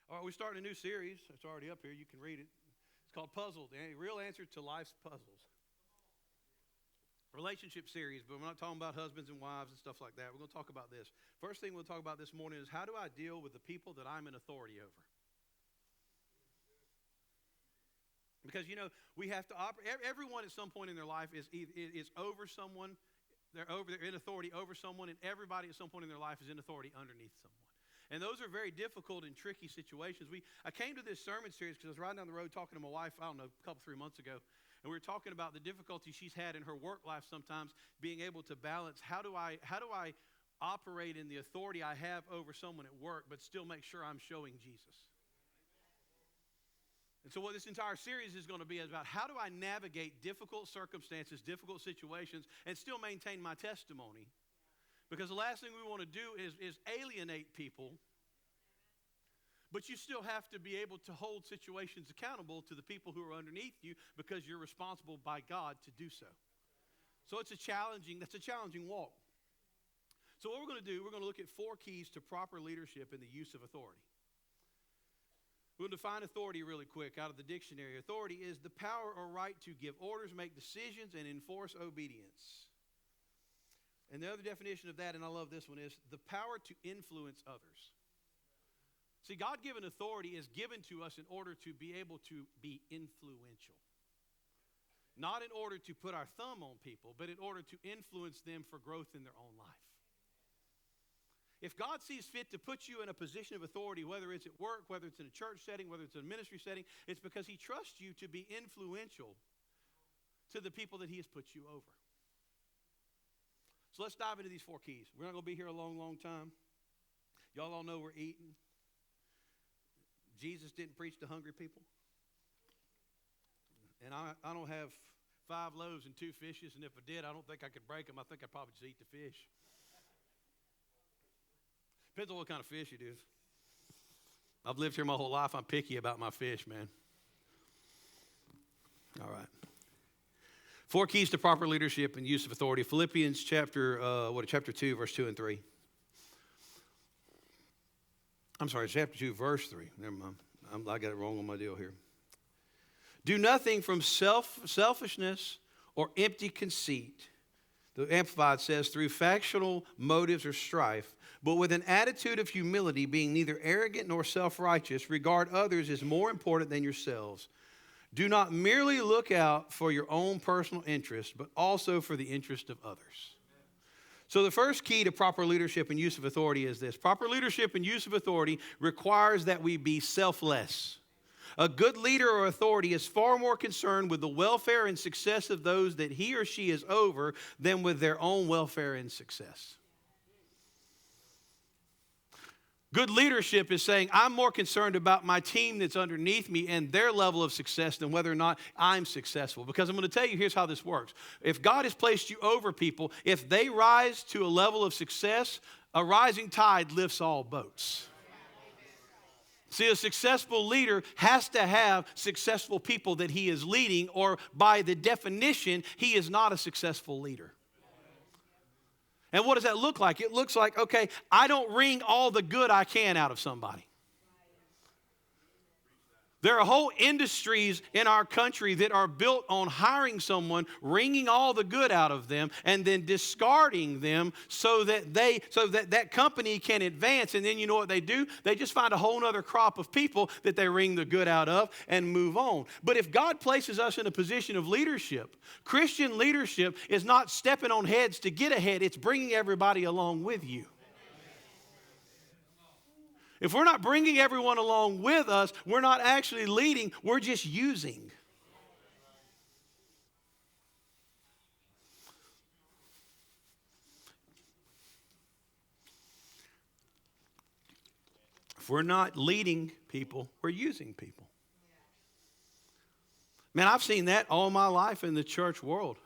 All right, we're starting a new series. It's already up here. You can read it. It's called Puzzled, the real answer to life's puzzles. Relationship series, but we're not talking about husbands and wives and stuff like that. We're going to talk about this. First thing we'll talk about this morning is how do I deal with the people that I'm in authority over? Because, we have to operate. Everyone at some point in their life is over someone. They're in authority over someone, and everybody at some point in their life is in authority underneath someone. And those are very difficult and tricky situations. I came to this sermon series because I was riding down the road talking to my wife, a couple, 3 months ago. And we were talking about the difficulty she's had in her work life sometimes, being able to balance how do I operate in the authority I have over someone at work, but still make sure I'm showing Jesus. And so what this entire series is going to be is about how do I navigate difficult circumstances, difficult situations, and still maintain my testimony. Because the last thing we want to do is alienate people. But you still have to be able to hold situations accountable to the people who are underneath you because you're responsible by God to do so. So that's a challenging walk. So what we're going to do, we're going to look at 4 keys to proper leadership in the use of authority. We'll define authority really quick out of the dictionary. Authority is the power or right to give orders, make decisions, and enforce obedience. And the other definition of that, and I love this one, is the power to influence others. See, God-given authority is given to us in order to be able to be influential. Not in order to put our thumb on people, but in order to influence them for growth in their own life. If God sees fit to put you in a position of authority, whether it's at work, whether it's in a church setting, whether it's in a ministry setting, it's because He trusts you to be influential to the people that He has put you over. So let's dive into these 4 keys. We're not going to be here a long, long time. Y'all all know we're eating. Jesus didn't preach to hungry people. And I don't have 5 loaves and 2 fishes, and if I did, I don't think I could break them. I think I'd probably just eat the fish. Depends on what kind of fish it is. I've lived here my whole life. I'm picky about my fish, man. All right. 4 keys to proper leadership and use of authority. Philippians chapter 2, verse 2 and 3. I'm sorry, chapter 2, verse 3. Never mind. I got it wrong on my deal here. Do nothing from selfishness or empty conceit. The Amplified says, through factional motives or strife, but with an attitude of humility, being neither arrogant nor self-righteous, regard others as more important than yourselves. Do not merely look out for your own personal interest, but also for the interest of others. So the first key to proper leadership and use of authority is this. Proper leadership and use of authority requires that we be selfless. A good leader or authority is far more concerned with the welfare and success of those that he or she is over than with their own welfare and success. Good leadership is saying, I'm more concerned about my team that's underneath me and their level of success than whether or not I'm successful. Because I'm going to tell you, here's how this works. If God has placed you over people, if they rise to a level of success, a rising tide lifts all boats. See, a successful leader has to have successful people that he is leading, or by the definition, he is not a successful leader. And what does that look like? It looks like, okay, I don't wring all the good I can out of somebody. There are whole industries in our country that are built on hiring someone, wringing all the good out of them, and then discarding them so that that company can advance. And then you know what they do? They just find a whole other crop of people that they wring the good out of and move on. But if God places us in a position of leadership, Christian leadership is not stepping on heads to get ahead. It's bringing everybody along with you. If we're not bringing everyone along with us, we're not actually leading, we're just using. If we're not leading people, we're using people. Man, I've seen that all my life in the church world,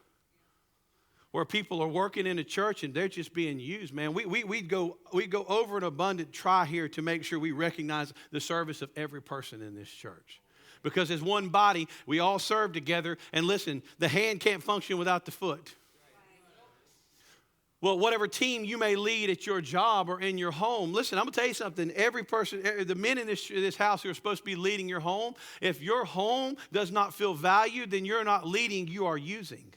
where people are working in a church and they're just being used, man. We go over an abundant try here to make sure we recognize the service of every person in this church. Because as one body, we all serve together. And listen, the hand can't function without the foot. Well, whatever team you may lead at your job or in your home, listen, I'm going to tell you something. Every person, the men in this house who are supposed to be leading your home, if your home does not feel valued, then you're not leading, you are using.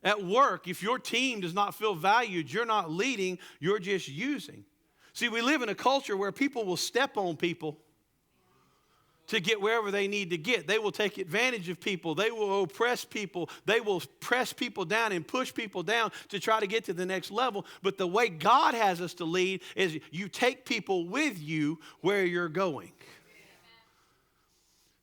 At work, if your team does not feel valued, you're not leading, you're just using. See, we live in a culture where people will step on people to get wherever they need to get. They will take advantage of people. They will oppress people. They will press people down and push people down to try to get to the next level. But the way God has us to lead is you take people with you where you're going.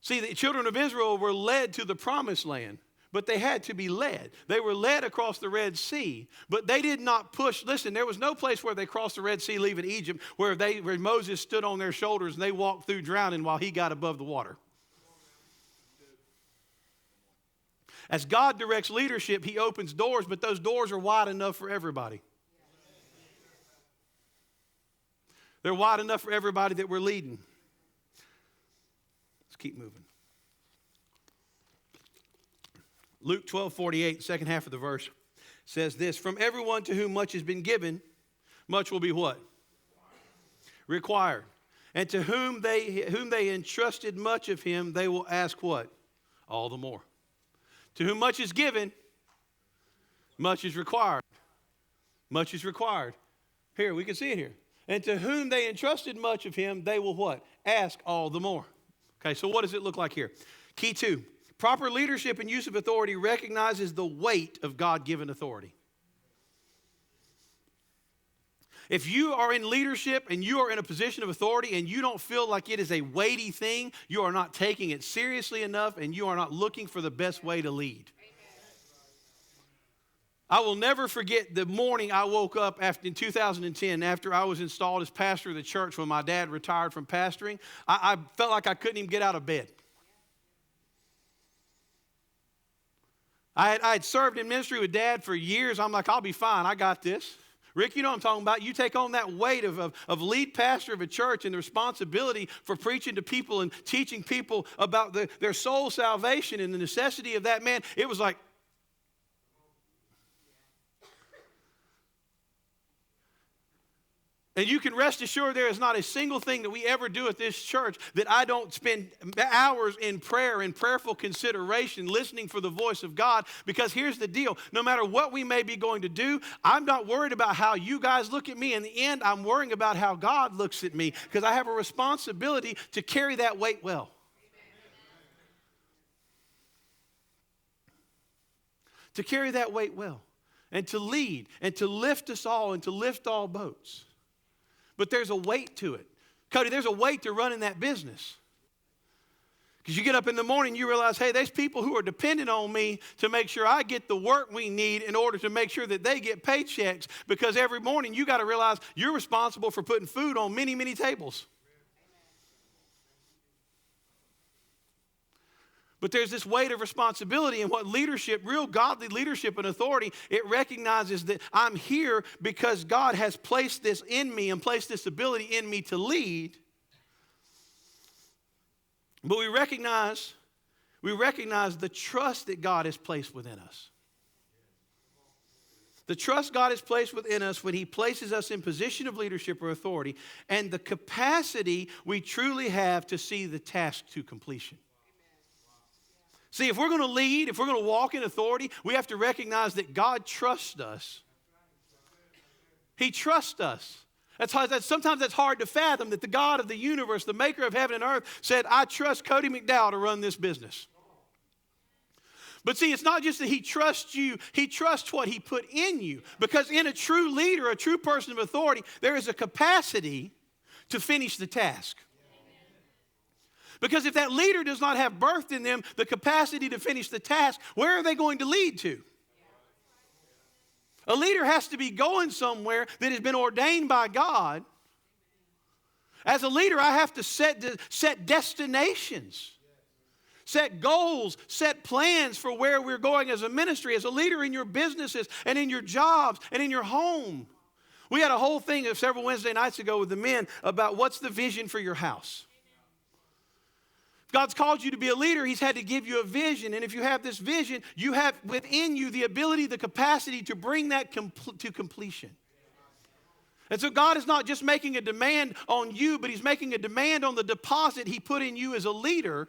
See, the children of Israel were led to the promised land, but they had to be led. They were led across the Red Sea, but they did not push. Listen, there was no place where they crossed the Red Sea leaving Egypt where Moses stood on their shoulders and they walked through drowning while he got above the water. As God directs leadership, he opens doors, but those doors are wide enough for everybody. They're wide enough for everybody that we're leading. Let's keep moving. Luke 12:48, second half of the verse, says this: from everyone to whom much has been given, much will be what? Required. And to whom they entrusted much of him, they will ask what? All the more. To whom much is given, much is required. Much is required. Here, we can see it here. And to whom they entrusted much of him, they will what? Ask all the more. Okay, so what does it look like here? Key 2. Proper leadership and use of authority recognizes the weight of God-given authority. If you are in leadership and you are in a position of authority and you don't feel like it is a weighty thing, you are not taking it seriously enough and you are not looking for the best way to lead. I will never forget the morning I woke up in 2010 after I was installed as pastor of the church when my dad retired from pastoring. I felt like I couldn't even get out of bed. I had served in ministry with Dad for years. I'm like, I'll be fine. I got this. Rick, you know what I'm talking about. You take on that weight of lead pastor of a church and the responsibility for preaching to people and teaching people about their soul salvation and the necessity of that, man. It was like, and you can rest assured there is not a single thing that we ever do at this church that I don't spend hours in prayer and prayerful consideration listening for the voice of God, because here's the deal. No matter what we may be going to do, I'm not worried about how you guys look at me. In the end, I'm worrying about how God looks at me, because I have a responsibility to carry that weight well. To carry that weight well and to lead and to lift us all and to lift all boats. But there's a weight to it. Cody, there's a weight to running that business. Because you get up in the morning, you realize, hey, there's people who are dependent on me to make sure I get the work we need in order to make sure that they get paychecks. Because every morning you got to realize you're responsible for putting food on many, many tables. But there's this weight of responsibility, and what leadership, real godly leadership and authority, it recognizes that I'm here because God has placed this in me and placed this ability in me to lead. But we recognize the trust that God has placed within us. The trust God has placed within us when he places us in position of leadership or authority, and the capacity we truly have to see the task to completion. See, if we're going to lead, if we're going to walk in authority, we have to recognize that God trusts us. He trusts us. Sometimes that's hard to fathom, that the God of the universe, the maker of heaven and earth, said, I trust Cody McDowell to run this business. But see, it's not just that he trusts you, he trusts what he put in you. Because in a true leader, a true person of authority, there is a capacity to finish the task. Because if that leader does not have birthed in them the capacity to finish the task, where are they going to lead to? A leader has to be going somewhere that has been ordained by God. As a leader, I have to set destinations, set goals, set plans for where we're going as a ministry, as a leader in your businesses and in your jobs and in your home. We had a whole thing several Wednesday nights ago with the men about what's the vision for your house. God's called you to be a leader. He's had to give you a vision. And if you have this vision, you have within you the ability, the capacity to bring that to completion. And so God is not just making a demand on you, but He's making a demand on the deposit He put in you as a leader.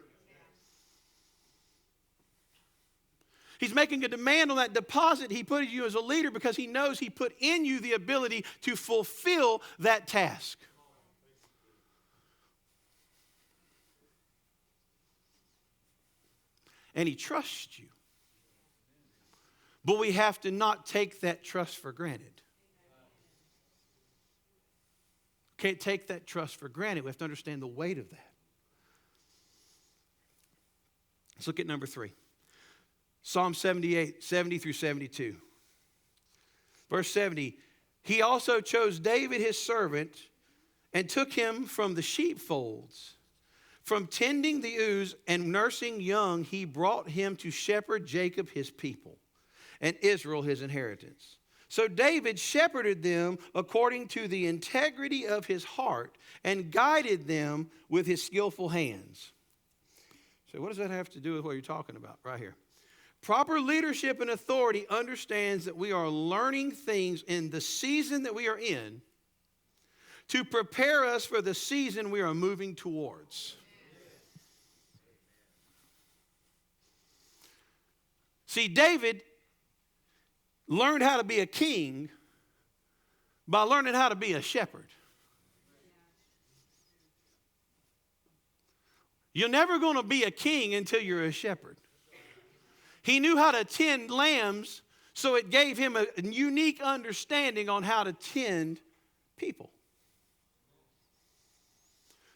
He's making a demand on that deposit He put in you as a leader because He knows He put in you the ability to fulfill that task. And He trusts you. But we have to not take that trust for granted. Can't take that trust for granted. We have to understand the weight of that. Let's look at number 3. Psalm 78, 70 through 72. Verse 70, He also chose David his servant and took him from the sheepfolds. From tending the ewes and nursing young, He brought him to shepherd Jacob his people and Israel his inheritance. So David shepherded them according to the integrity of his heart and guided them with his skillful hands. So what does that have to do with what you're talking about right here? Proper leadership and authority understands that we are learning things in the season that we are in to prepare us for the season we are moving towards. See, David learned how to be a king by learning how to be a shepherd. You're never going to be a king until you're a shepherd. He knew how to tend lambs, so it gave him a unique understanding on how to tend people.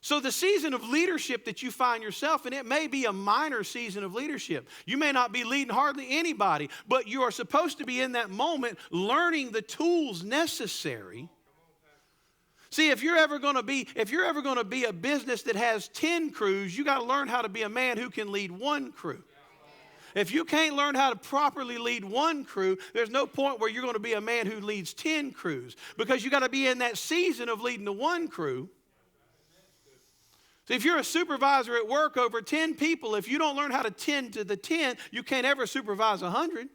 So the season of leadership that you find yourself in, it may be a minor season of leadership. You may not be leading hardly anybody, but you are supposed to be in that moment learning the tools necessary. See, if you're ever going to be a business that has 10 crews, you got to learn how to be a man who can lead one crew. If you can't learn how to properly lead one crew, there's no point where you're going to be a man who leads 10 crews, because you got to be in that season of leading the one crew. So if you're a supervisor at work over 10 people, if you don't learn how to tend to the 10, you can't ever supervise 100.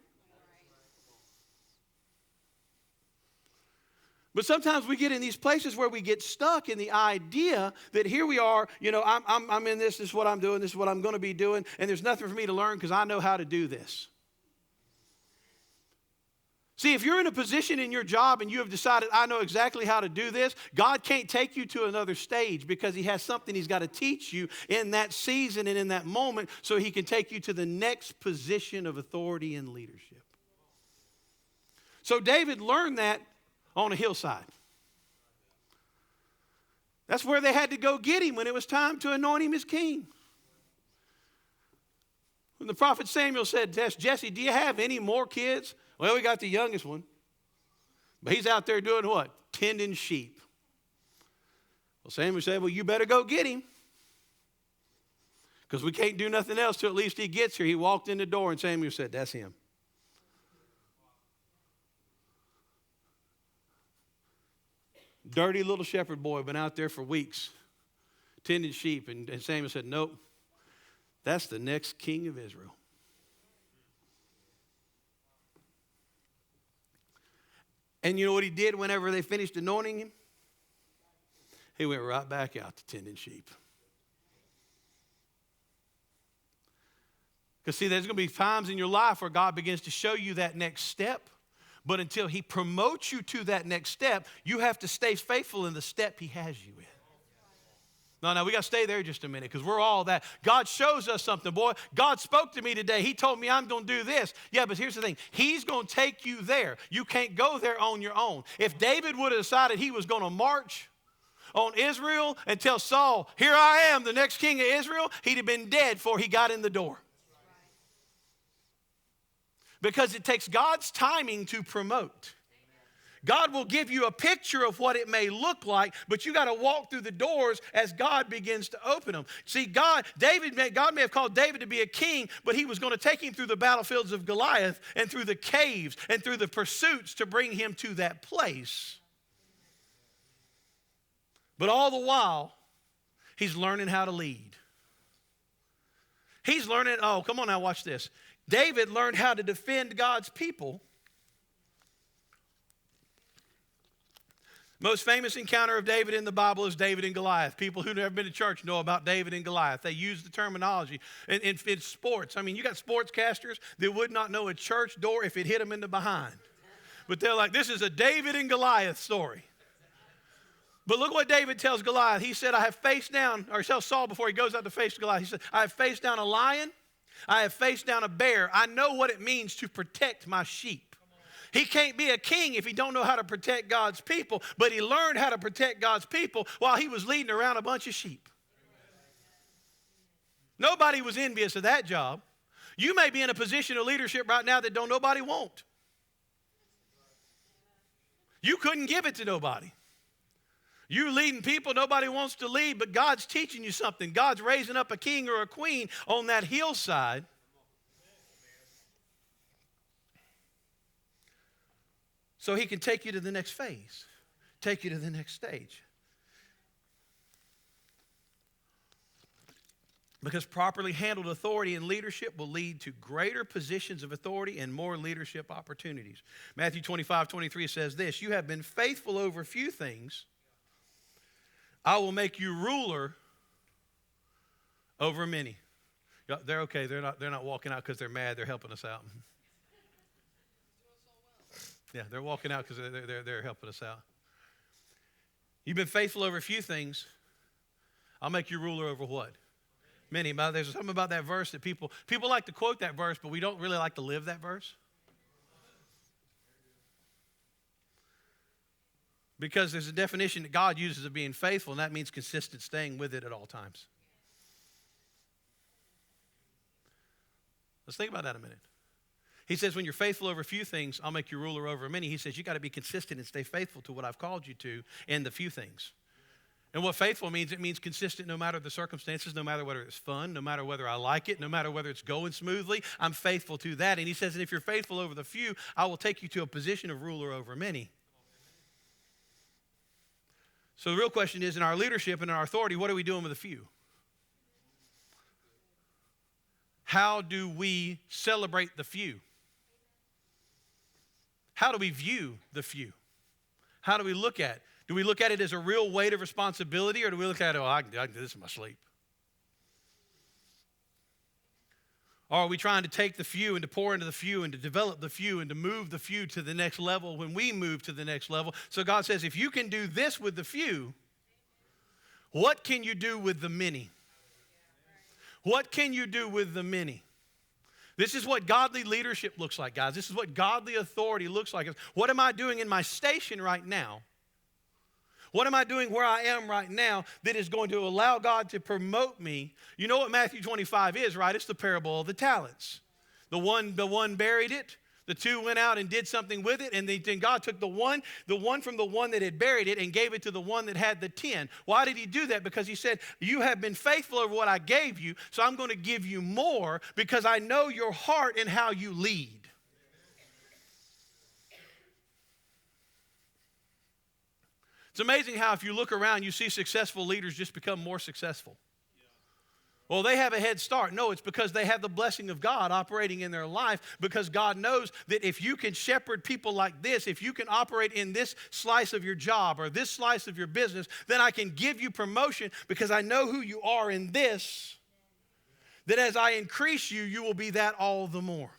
But sometimes we get in these places where we get stuck in the idea that here we are, I'm in this is what I'm doing, this is what I'm going to be doing, and there's nothing for me to learn because I know how to do this. See, if you're in a position in your job and you have decided, I know exactly how to do this, God can't take you to another stage because He has something He's got to teach you in that season and in that moment so He can take you to the next position of authority and leadership. So David learned that on a hillside. That's where they had to go get him when it was time to anoint him as king. When the prophet Samuel said, Jesse, do you have any more kids? Well, we got the youngest one. But he's out there doing what? Tending sheep. Well, Samuel said, well, you better go get him. Because we can't do nothing else till at least he gets here. He walked in the door and Samuel said, that's him. Dirty little shepherd boy, been out there for weeks, tending sheep. And Samuel said, nope, that's the next king of Israel. And you know what he did whenever they finished anointing him? He went right back out to tending sheep. Because see, there's going to be times in your life where God begins to show you that next step. But until He promotes you to that next step, you have to stay faithful in the step He has you in. No, we got to stay there just a minute because we're all that. God shows us something, boy. God spoke to me today. He told me I'm going to do this. Yeah, but here's the thing. He's going to take you there. You can't go there on your own. If David would have decided he was going to march on Israel and tell Saul, here I am, the next king of Israel, he'd have been dead before he got in the door. Because it takes God's timing to promote. God will give you a picture of what it may look like, but you got to walk through the doors as God begins to open them. See, God may have called David to be a king, but He was going to take him through the battlefields of Goliath and through the caves and through the pursuits to bring him to that place. But all the while, he's learning how to lead. He's learning, oh, come on now, watch this. David learned how to defend God's people. Most famous encounter of David in the Bible is David and Goliath. People who've never been to church know about David and Goliath. They use the terminology. In sports, I mean, you got sportscasters that would not know a church door if it hit them in the behind. But they're like, this is a David and Goliath story. But look what David tells Goliath. He said, I have faced down, or he tells Saul before he goes out to face Goliath. He said, I have faced down a lion. I have faced down a bear. I know what it means to protect my sheep. He can't be a king if he don't know how to protect God's people, but he learned how to protect God's people while he was leading around a bunch of sheep. Nobody was envious of that job. You may be in a position of leadership right now that don't nobody want. You couldn't give it to nobody. You leading people nobody wants to lead, but God's teaching you something. God's raising up a king or a queen on that hillside. So he can take you to the next phase, take you to the next stage. Because properly handled authority and leadership will lead to greater positions of authority and more leadership opportunities. Matthew 25:23 says this, you have been faithful over few things. I will make you ruler over many. They're okay. They're not walking out because they're mad. They're helping us out. Yeah, they're walking out because they're helping us out. You've been faithful over a few things. I'll make you ruler over what? Many. There's something about that verse that people like to quote that verse, but we don't really like to live that verse. Because there's a definition that God uses of being faithful, and that means consistent staying with it at all times. Let's think about that a minute. He says, when you're faithful over a few things, I'll make you ruler over many. He says, you got to be consistent and stay faithful to what I've called you to in the few things. And what faithful means, it means consistent no matter the circumstances, no matter whether it's fun, no matter whether I like it, no matter whether it's going smoothly, I'm faithful to that. And he says, and if you're faithful over the few, I will take you to a position of ruler over many. So the real question is, in our leadership and in our authority, what are we doing with the few? How do we celebrate the few? How do we view the few? How do we look at it? Do we look at it as a real weight of responsibility, or do we look at it, oh, I can do this in my sleep? Or are we trying to take the few and to pour into the few and to develop the few and to move the few to the next level when we move to the next level? So God says, if you can do this with the few, what can you do with the many? What can you do with the many? This is what godly leadership looks like, guys. This is what godly authority looks like. What am I doing in my station right now? What am I doing where I am right now that is going to allow God to promote me? You know what Matthew 25 is, right? It's the parable of the talents. The one buried it. The two went out and did something with it, and then God took the one from the one that had buried it and gave it to the one that had the 10. Why did he do that? Because he said, you have been faithful over what I gave you, so I'm going to give you more because I know your heart and how you lead. It's amazing how if you look around, you see successful leaders just become more successful. Well, they have a head start. No, it's because they have the blessing of God operating in their life, because God knows that if you can shepherd people like this, if you can operate in this slice of your job or this slice of your business, then I can give you promotion because I know who you are in this, that as I increase you, you will be that all the more.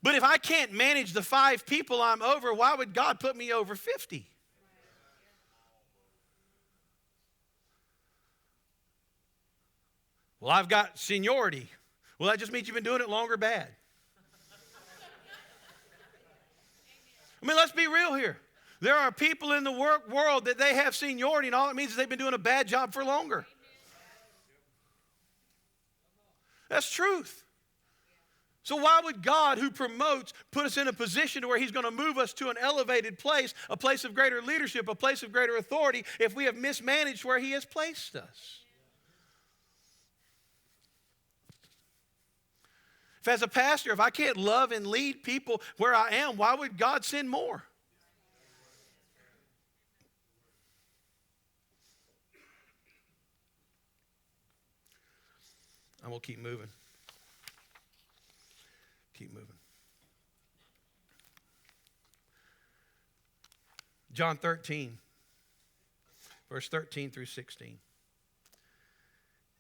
But if I can't manage the 5 people I'm over, why would God put me over 50? Well, I've got seniority. Well, that just means you've been doing it longer bad. I mean, let's be real here. There are people in the world that they have seniority, and all it means is they've been doing a bad job for longer. That's truth. So why would God, who promotes, put us in a position where he's going to move us to an elevated place, a place of greater leadership, a place of greater authority, if we have mismanaged where he has placed us? If as a pastor, if I can't love and lead people where I am, why would God send more? I'm going to keep moving. Keep moving. John 13, verse 13 through 16.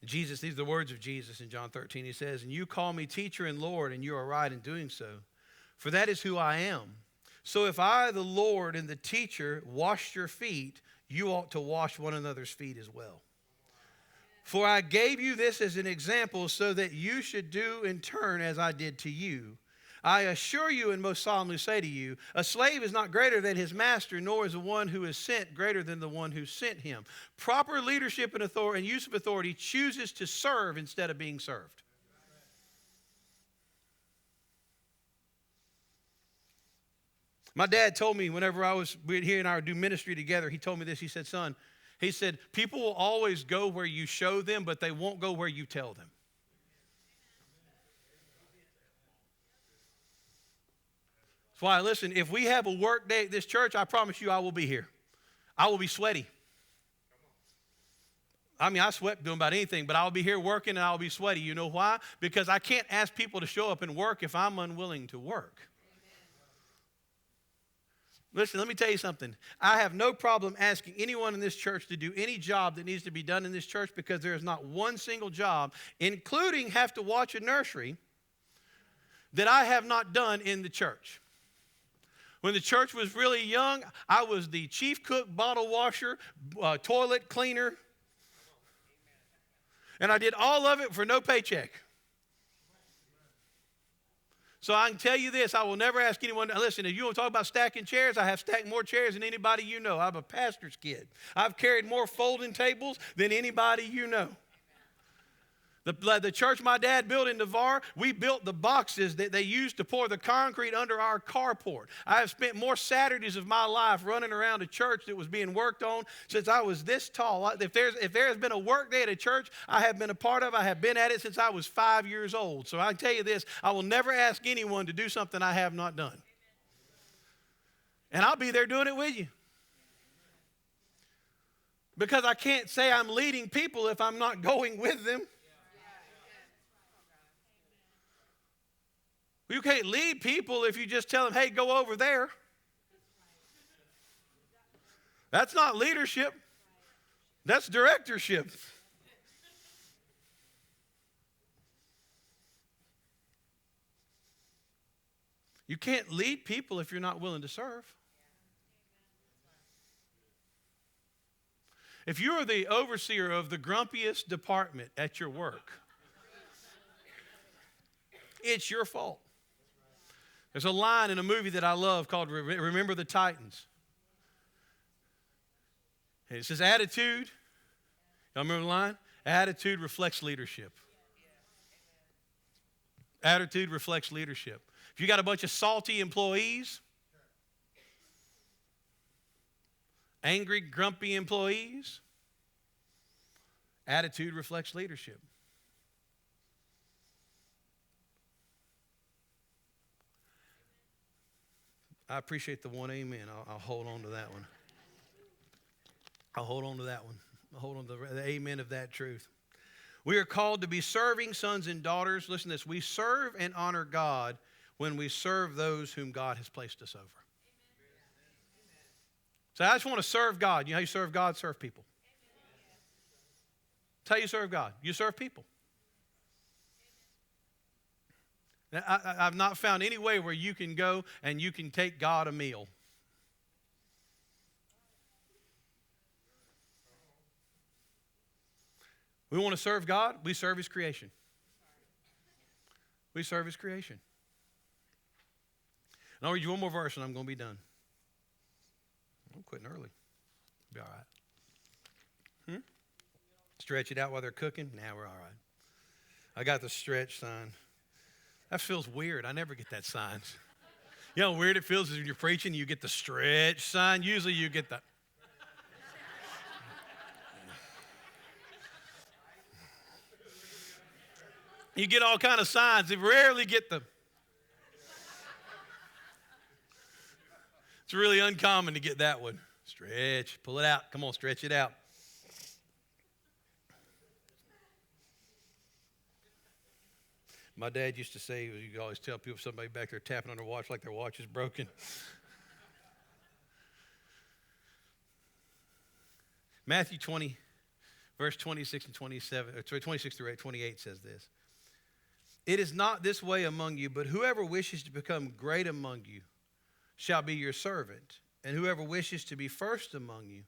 Jesus, these are the words of Jesus in John 13. He says, "And you call me teacher and Lord, and you are right in doing so, for that is who I am. So if I, the Lord and the teacher, washed your feet, you ought to wash one another's feet as well. For I gave you this as an example so that you should do in turn as I did to you. I assure you and most solemnly say to you, a slave is not greater than his master, nor is the one who is sent greater than the one who sent him. Proper leadership and authority and use of authority chooses to serve instead of being served." My dad told me whenever he and I would do ministry together, he told me this. He said, "Son," he said, "people will always go where you show them, but they won't go where you tell them." That's why, listen, if we have a work day at this church, I promise you I will be here. I will be sweaty. I mean, I sweat doing about anything, but I'll be here working and I'll be sweaty. You know why? Because I can't ask people to show up and work if I'm unwilling to work. Listen, let me tell you something. I have no problem asking anyone in this church to do any job that needs to be done in this church, because there is not one single job, including have to watch a nursery, that I have not done in the church. When the church was really young, I was the chief cook, bottle washer, toilet cleaner. And I did all of it for no paycheck. So I can tell you this, I will never ask anyone, listen, if you want to talk about stacking chairs, I have stacked more chairs than anybody you know. I'm a pastor's kid. I've carried more folding tables than anybody you know. The church my dad built in Navarre, we built the boxes that they used to pour the concrete under our carport. I have spent more Saturdays of my life running around a church that was being worked on since I was this tall. If there has been a work day at a church I have been a part of, I have been at it since I was 5 years old. So I can tell you this, I will never ask anyone to do something I have not done. And I'll be there doing it with you. Because I can't say I'm leading people if I'm not going with them. You can't lead people if you just tell them, hey, go over there. That's not leadership. That's directorship. You can't lead people if you're not willing to serve. If you're the overseer of the grumpiest department at your work, it's your fault. There's a line in a movie that I love called Remember the Titans. And it says attitude. Y'all remember the line? Attitude reflects leadership. Attitude reflects leadership. If you got a bunch of salty employees, angry, grumpy employees, attitude reflects leadership. I appreciate the one amen. I'll hold on to that one. I'll hold on to that one. I'll hold on to the amen of that truth. We are called to be serving sons and daughters. Listen to this. We serve and honor God when we serve those whom God has placed us over. So I just want to serve God. You know how you serve God? Serve people. That's how you serve God. You serve people. I've not found any way where you can go and you can take God a meal. We want to serve God, we serve His creation. We serve His creation. And I'll read you one more verse and I'm going to be done. I'm quitting early. Be all right. Stretch it out while they're cooking? Nah, we're all right. I got the stretch sign. That feels weird. I never get that sign. You know how weird it feels when you're preaching, you get the stretch sign. Usually you get the... You get all kind of signs. You rarely get the... It's really uncommon to get that one. Stretch. Pull it out. Come on, stretch it out. My dad used to say, you could always tell people, somebody back there tapping on their watch like their watch is broken. Matthew 20, verse 26 and 27, or 26 through 28 says this. It is not this way among you, but whoever wishes to become great among you shall be your servant, and whoever wishes to be first among you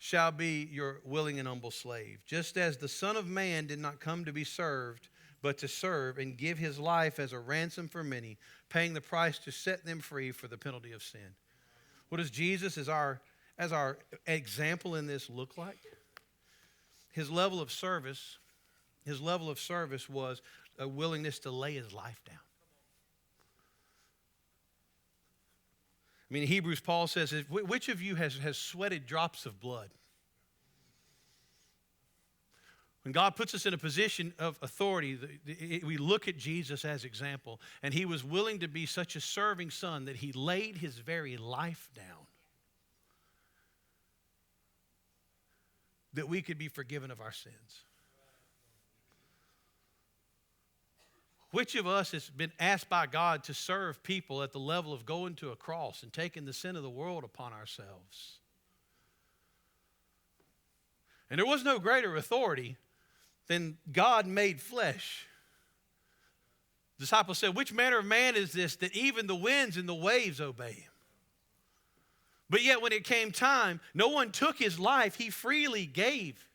shall be your willing and humble slave. Just as the Son of Man did not come to be served, but to serve and give his life as a ransom for many, paying the price to set them free for the penalty of sin. What does Jesus as our example in this look like? His level of service was a willingness to lay his life down. I mean, in Hebrews, Paul says, which of you has sweated drops of blood? When God puts us in a position of authority, we look at Jesus as example. And he was willing to be such a serving son that he laid his very life down that we could be forgiven of our sins. Which of us has been asked by God to serve people at the level of going to a cross and taking the sin of the world upon ourselves? And there was no greater authority than God made flesh. The disciples said, which manner of man is this that even the winds and the waves obey him? But yet when it came time, no one took his life. He freely gave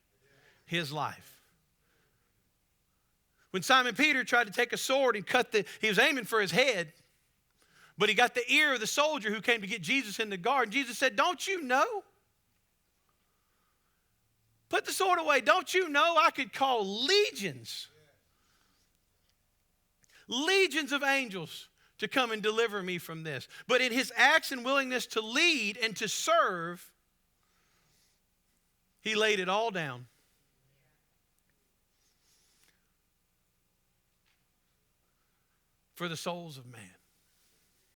his life. When Simon Peter tried to take a sword and he was aiming for his head, but he got the ear of the soldier who came to get Jesus in the garden. Jesus said, don't you know? Put the sword away. Don't you know I could call legions of angels to come and deliver me from this? But in his acts and willingness to lead and to serve, he laid it all down. For the souls of man.